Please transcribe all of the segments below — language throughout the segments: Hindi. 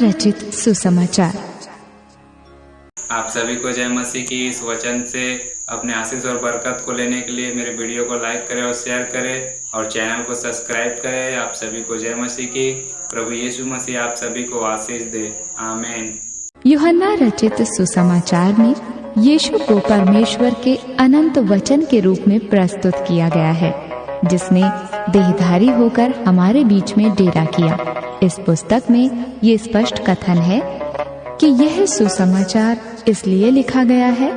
रचित सुसमाचार। आप सभी को जय मसीह की। इस वचन से अपने आशीष और बरकत को लेने के लिए मेरे वीडियो को लाइक करें और शेयर करें और चैनल को सब्सक्राइब करें। आप सभी को जय मसीह की। प्रभु यीशु मसीह आप सभी को आशीष दे। आमीन। यूहन्ना रचित सुसमाचार में यीशु को परमेश्वर के अनंत वचन के रूप में प्रस्तुत किया गया है, जिसने देहधारी होकर हमारे बीच में डेरा किया। इस पुस्तक में ये स्पष्ट कथन है कि यह सुसमाचार इसलिए लिखा गया है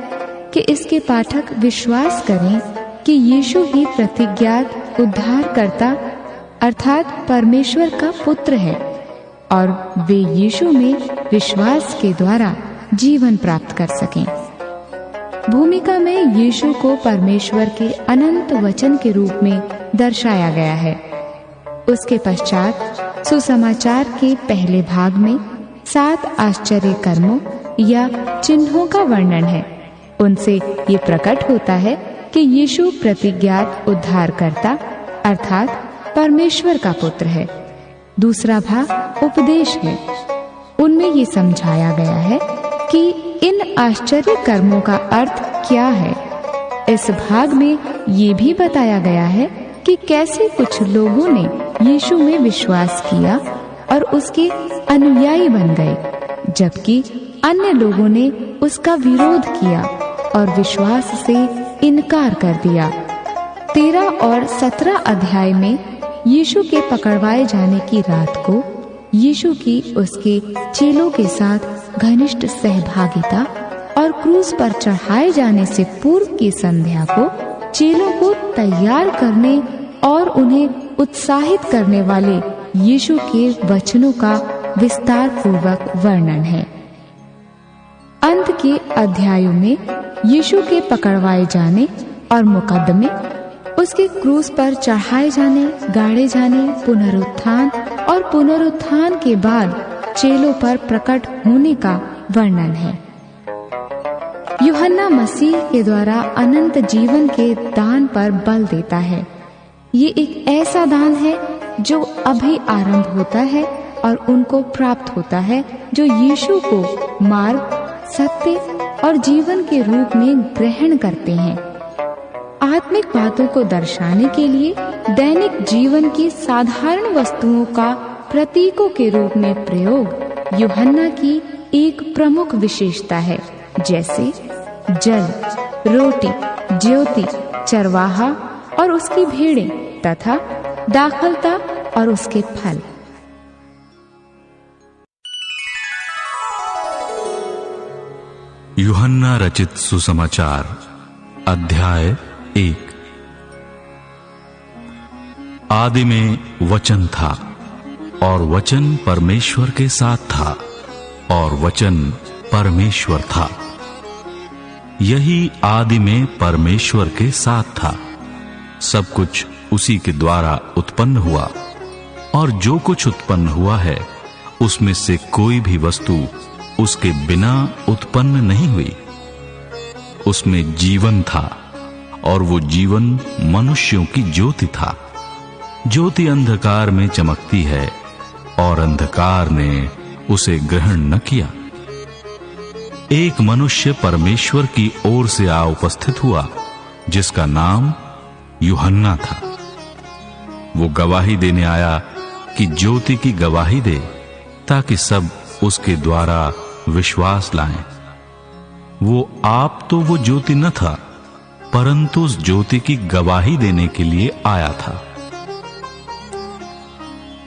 कि इसके पाठक विश्वास करें कि यीशु ही प्रतिज्ञात उद्धारकर्ता अर्थात परमेश्वर का पुत्र है और वे यीशु में विश्वास के द्वारा जीवन प्राप्त कर सकें। भूमिका में यीशु को परमेश्वर के अनंत वचन के रूप में दर्शाया गया है। उसके पश्चात सुसमाचार के पहले भाग में 7 आश्चर्य कर्मों या चिन्हों का वर्णन है। उनसे ये प्रकट होता है कि यीशु प्रतिज्ञात उद्धारकर्ता अर्थात परमेश्वर का पुत्र है। दूसरा भाग उपदेश है। उनमें ये समझाया गया है कि इन आश्चर्य कर्मों का अर्थ क्या है। इस भाग में ये भी बताया गया है कि कैसे कुछ लोगों ने यीशु में विश्वास किया और उसके अनुयायी बन गए, जबकि अन्य लोगों ने उसका विरोध किया और विश्वास से इनकार कर दिया। 13 और 17 अध्याय में यीशु के पकड़वाए जाने की रात को यीशु की उसके चेलों के साथ घनिष्ठ सहभागिता और क्रूस पर चढ़ाए जाने से पूर्व की संध्या को चेलों को तैयार करने और उन्हें उत्साहित करने वाले यीशु के वचनों का विस्तार पूर्वक वर्णन है। अंत के अध्यायों में यीशु के पकड़वाए जाने और मुकदमे, उसके क्रूस पर चढ़ाए जाने, गाड़े जाने, पुनरुत्थान और पुनरुत्थान के बाद चेलों पर प्रकट होने का वर्णन है। यूहन्ना मसीह के द्वारा अनंत जीवन के दान पर बल देता है। ये एक ऐसा दान है जो अभी आरंभ होता है और उनको प्राप्त होता है जो यीशु को मार्ग, सत्य और जीवन के रूप में ग्रहण करते हैं। आत्मिक बातों को दर्शाने के लिए दैनिक जीवन की साधारण वस्तुओं का प्रतीकों के रूप में प्रयोग यूहन्ना की एक प्रमुख विशेषता है, जैसे जल, रोटी, ज्योति, चरवाहा और उसकी भेड़ें तथा दाखलता और उसके फल। यूहन्ना रचित सुसमाचार अध्याय 1। आदि में वचन था और वचन परमेश्वर के साथ था और वचन परमेश्वर था। यही आदि में परमेश्वर के साथ था। सब कुछ उसी के द्वारा उत्पन्न हुआ और जो कुछ उत्पन्न हुआ है उसमें से कोई भी वस्तु उसके बिना उत्पन्न नहीं हुई। उसमें जीवन था और वो जीवन मनुष्यों की ज्योति था। ज्योति अंधकार में चमकती है और अंधकार ने उसे ग्रहण न किया। एक मनुष्य परमेश्वर की ओर से आ उपस्थित हुआ जिसका नाम यूहन्ना था। वो गवाही देने आया कि ज्योति की गवाही दे ताकि सब उसके द्वारा विश्वास लाएं। वो आप तो वो ज्योति न था, परंतु उस ज्योति की गवाही देने के लिए आया था।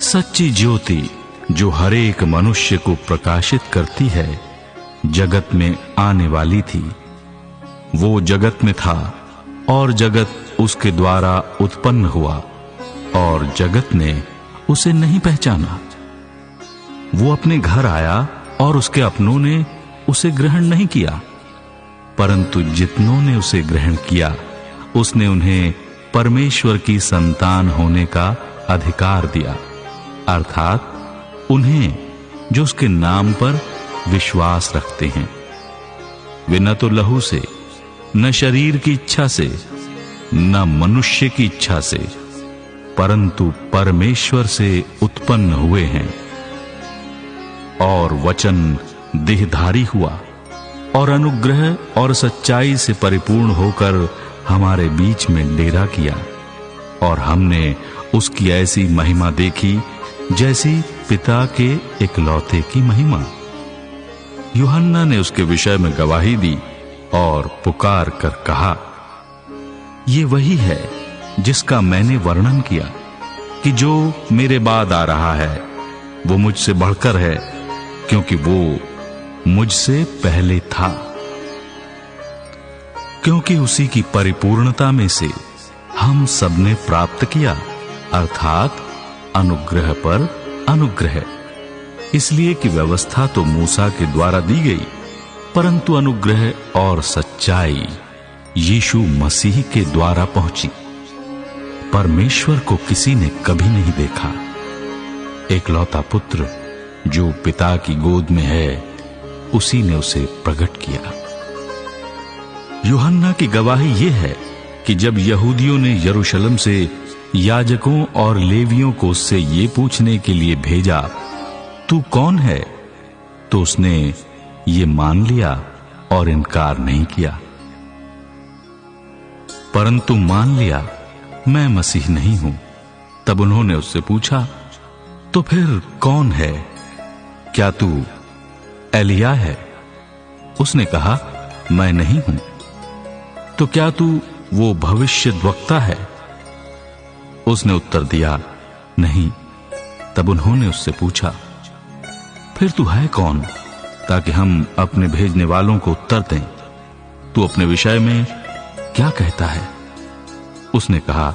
सच्ची ज्योति जो हर एक मनुष्य को प्रकाशित करती है जगत में आने वाली थी। वो जगत में था और जगत उसके द्वारा उत्पन्न हुआ और जगत ने उसे नहीं पहचाना। वो अपने घर आया और उसके अपनों ने उसे ग्रहण नहीं किया, परंतु जितनों ने उसे ग्रहण किया उसने उन्हें परमेश्वर की संतान होने का अधिकार दिया, अर्थात उन्हें जो उसके नाम पर विश्वास रखते हैं। वे न तो लहू से, न शरीर की इच्छा से, न मनुष्य की इच्छा से, परंतु परमेश्वर से उत्पन्न हुए हैं। और वचन देहधारी हुआ और अनुग्रह और सच्चाई से परिपूर्ण होकर हमारे बीच में डेरा किया, और हमने उसकी ऐसी महिमा देखी जैसी पिता के इकलौते की महिमा। यूहन्ना ने उसके विषय में गवाही दी और पुकार कर कहा, ये वही है जिसका मैंने वर्णन किया कि जो मेरे बाद आ रहा है वो मुझसे बढ़कर है, क्योंकि वो मुझसे पहले था। क्योंकि उसी की परिपूर्णता में से हम सबने प्राप्त किया, अर्थात अनुग्रह पर अनुग्रह। इसलिए कि व्यवस्था तो मूसा के द्वारा दी गई, परंतु अनुग्रह और सच्चाई यीशु मसीह के द्वारा पहुंची। परमेश्वर को किसी ने कभी नहीं देखा। एकलौता पुत्र जो पिता की गोद में है, उसी ने उसे प्रकट किया। यूहन्ना की गवाही यह है कि जब यहूदियों ने यरूशलेम से याजकों और लेवियों को उससे ये पूछने के लिए भेजा, तू कौन है, तो उसने ये मान लिया और इनकार नहीं किया, परंतु मान लिया मैं मसीह नहीं हूं। तब उन्होंने उससे पूछा, तो फिर कौन है? क्या तू एलिया है? उसने कहा, मैं नहीं हूं। तो क्या तू वो भविष्यद्वक्ता है? उसने उत्तर दिया, नहीं। तब उन्होंने उससे पूछा, फिर तू है कौन, ताकि हम अपने भेजने वालों को उत्तर दें? तू अपने विषय में क्या कहता है? उसने कहा,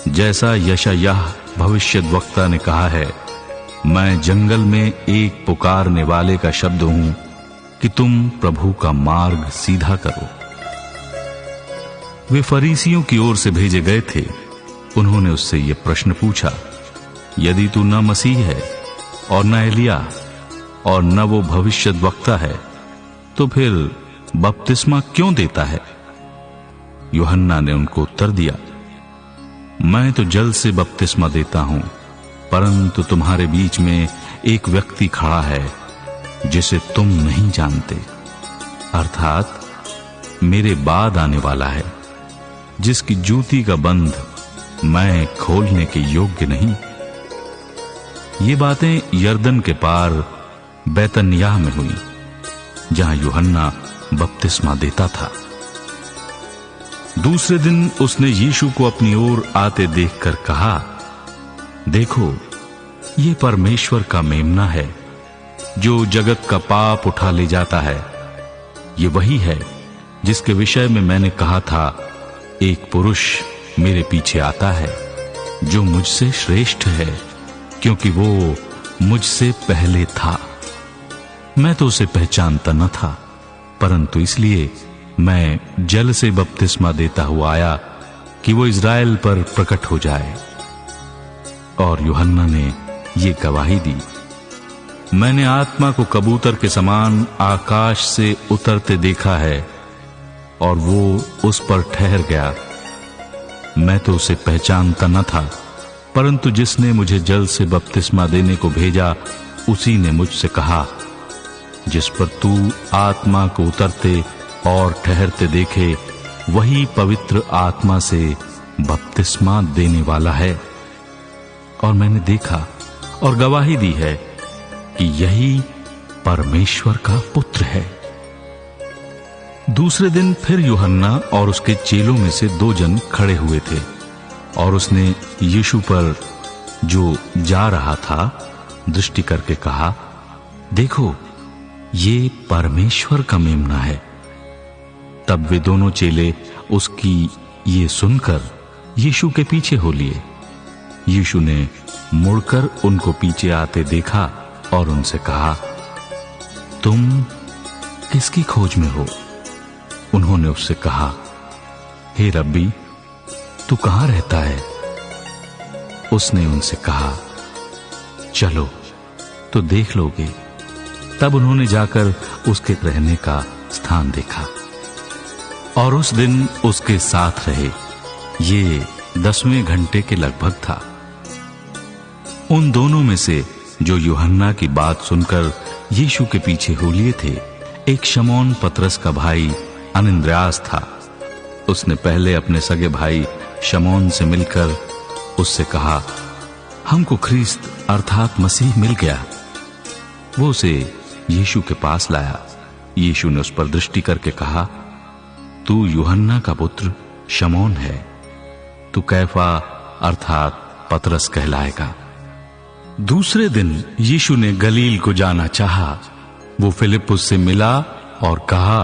जैसा यशायाह भविष्यद्वक्ता ने कहा है, मैं जंगल में एक पुकारने वाले का शब्द हूं कि तुम प्रभु का मार्ग सीधा करो। वे फरीसियों की ओर से भेजे गए थे। उन्होंने उससे यह प्रश्न पूछा, यदि तू न मसीह है और न एलिया और न वो भविष्यद्वक्ता है, तो फिर बपतिस्मा क्यों देता है? यूहन्ना ने उनको उत्तर दिया, मैं तो जल से बपतिस्मा देता हूं, परंतु तुम्हारे बीच में एक व्यक्ति खड़ा है जिसे तुम नहीं जानते, अर्थात मेरे बाद आने वाला है, जिसकी जूती का बंध मैं खोलने के योग्य नहीं। ये बातें यरदन के पार बैतनियाह में हुई, जहां यूहन्ना बपतिस्मा देता था। दूसरे दिन उसने यीशु को अपनी ओर आते देखकर कहा, देखो, ये परमेश्वर का मेमना है जो जगत का पाप उठा ले जाता है। ये वही है जिसके विषय में मैंने कहा था, एक पुरुष मेरे पीछे आता है जो मुझसे श्रेष्ठ है, क्योंकि वो मुझसे पहले था। मैं तो उसे पहचानता न था, परंतु इसलिए मैं जल से बपतिस्मा देता हुआ आया कि वो इज़राइल पर प्रकट हो जाए। और यूहन्ना ने ये गवाही दी, मैंने आत्मा को कबूतर के समान आकाश से उतरते देखा है, और वो उस पर ठहर गया। मैं तो उसे पहचानता न था, परंतु जिसने मुझे जल से बपतिस्मा देने को भेजा, उसी ने मुझसे कहा, जिस पर तू आत्मा को उतरते और ठहरते देखे, वही पवित्र आत्मा से बपतिस्मा देने वाला है। और मैंने देखा और गवाही दी है कि यही परमेश्वर का पुत्र है। दूसरे दिन फिर यूहन्ना और उसके चेलों में से 2 जन खड़े हुए थे, और उसने यीशु पर जो जा रहा था दृष्टि करके कहा, देखो, ये परमेश्वर का मेमना है। तब वे दोनों चेले उसकी ये सुनकर यीशु के पीछे हो लिए। यीशु ने मुड़कर उनको पीछे आते देखा और उनसे कहा, तुम किसकी खोज में हो? उन्होंने उससे कहा, हे रब्बी, तू कहां रहता है? उसने उनसे कहा, चलो तो देख लोगे। तब उन्होंने जाकर उसके रहने का स्थान देखा और उस दिन उसके साथ रहे। ये 10वें घंटे के लगभग था। उन दोनों में से जो यूहन्ना की बात सुनकर यीशु के पीछे हो लिए थे, एक शमौन पतरस का भाई अनंद्रयास था। उसने पहले अपने सगे भाई शमौन से मिलकर उससे कहा, हमको ख्रीस्त अर्थात मसीह मिल गया। वो उसे यीशु के पास लाया। यीशु ने उस पर दृष्टि करके कहा, तू यूहन्ना का पुत्र शमौन है, तू कैफा अर्थात पतरस कहलाएगा। दूसरे दिन यीशु ने गलील को जाना चाहा। वो फिलिप्पुस से मिला और कहा,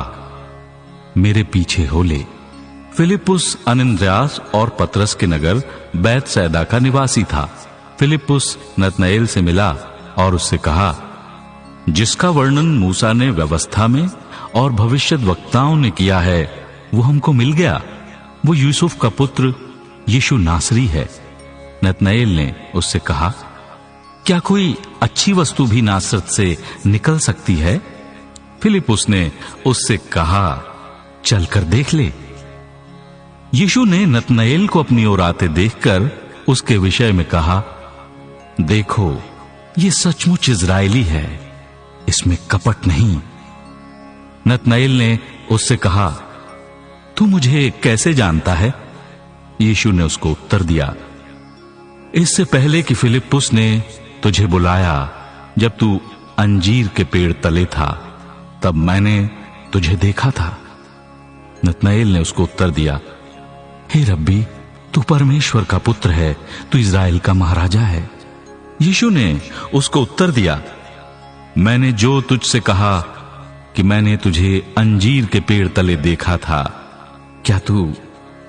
मेरे पीछे हो ले। फिलिप्पुस अनंद्रयास और पतरस के नगर बैतसैदा का निवासी था। फिलिप्पुस नतनएल से मिला और उससे कहा, जिसका वर्णन मूसा ने व्यवस्था में और भविष्यद्वक्ताओं ने किया है, वो हमको मिल गया। वो यूसुफ का पुत्र यीशु नासरी है। नतनएल ने उससे कहा, क्या कोई अच्छी वस्तु भी नासरत से निकल सकती है? फिलिप्पुस ने उससे कहा, चलकर देख ले। यीशु ने नतनएल को अपनी ओर आते देखकर उसके विषय में कहा, देखो, ये सचमुच इज़राइली है, इसमें कपट नहीं। नतनएल ने उससे कहा, तू मुझे कैसे जानता है? यीशु ने उसको उत्तर दिया, इससे पहले कि फिलिप्पुस ने तुझे बुलाया, जब तू अंजीर के पेड़ तले था, तब मैंने तुझे देखा था। नतनएल ने उसको उत्तर दिया, हे रब्बी, तू परमेश्वर का पुत्र है, तू इज़राइल का महाराजा है। यीशु ने उसको उत्तर दिया, मैंने जो तुझसे कहा कि मैंने तुझे अंजीर के पेड़ तले देखा था, क्या तू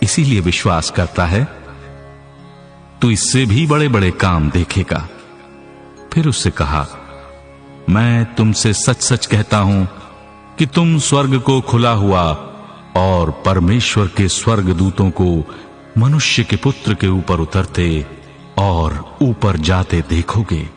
इसीलिए विश्वास करता है? तू इससे भी बड़े बड़े काम देखेगा। फिर उससे कहा, मैं तुमसे सच सच कहता हूं कि तुम स्वर्ग को खुला हुआ और परमेश्वर के स्वर्गदूतों को मनुष्य के पुत्र के ऊपर उतरते और ऊपर जाते देखोगे।